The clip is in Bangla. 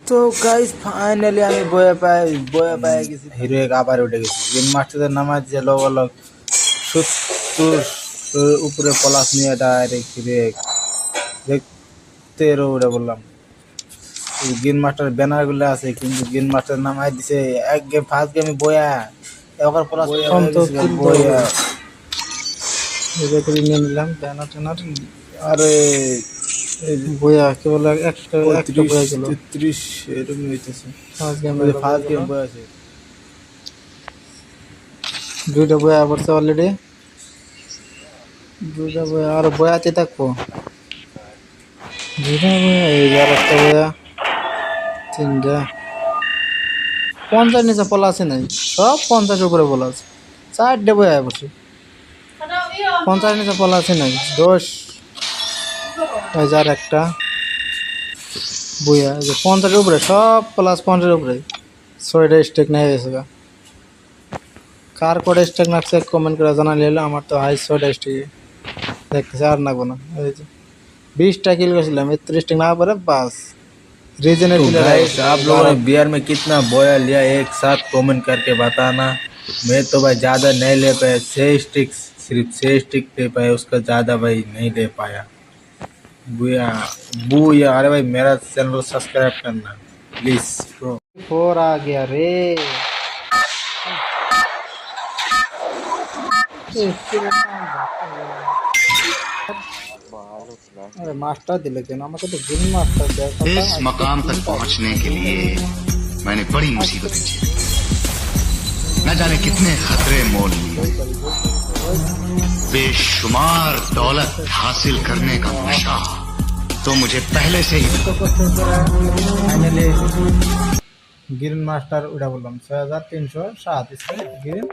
তো গাইস ফাইনালি আমি বয়ে পায়ে গেছি, হিরো এক আবার উঠে গেছি। গেম মাস্টারের নামাজ যে লগ 70 উপরে পলাশ নিয়ে ডাইরেক্ট হিরো এক দেখতে উঠে বললাম। গেম মাস্টার ব্যানার গুলো আছে কিন্তু গেম মাস্টার নামাই দিছে এক গেম ফার্স্ট গেমে বয়া এবার পলাশ বয়া নিয়ে নিলাম ব্যানার ট্যানার। আরে বয়া কি বলে একটা বয়া গেল 33 এরকম হইতেছে। ফার্স্ট গেম বয়া আছে, দুইটা বয়া পড়ছে অলরেডি, দুইটা বয়া আর বয়াতে থাকবো, দুইটা বয়া এই আর একটা বয়া, তিনটা 50 নিচে পলা আছে নাই, সব 50 উপরে পলা আছে, 4টে বয়া পড়ছে 50 নিচে পলা আছে নাই 10 হাজার একটা বইয়া 50 উপরে সব প্লাস 50 উপরে 6টা স্টেক নিয়ে গেছে। কার কটা স্টেক নাকছে কমেন্ট করে জানালে হলো। আমার তো হাই 6টা স্টেক দেখতেছে, আর নাকবো না। 20টা কিल करছিলাম, 31 स्टेक ना पर बस रीजनल गाइस आप लोगों ने बियर में कितना बोया लिया एक साथ कमेंट करके बताना। मैं तो भाई ज़्यादा नहीं ले पाया, 6 स्टिक, सिर्फ 6 स्टिक ले पाया, उसका ज़्यादा भाई नहीं ले पाया। बुया अरे भाई मेरा चैनल को सब्सक्राइब करना प्लीज ब्रो। 4 आ गया रे, अरे मास्टर दिले के नाम तो गेम मास्टर दे। इस मकाम तक पहुंचने के लिए मैंने बड़ी मुसीबतें झेली, न जाने कितने खतरे मोल लिए, बेशुमार दौलत हासिल करने का नशा तो मुझे पहले से ही। फाइनली ग्रीन मास्टर उड़ा बोललाम 6307 ग्रीन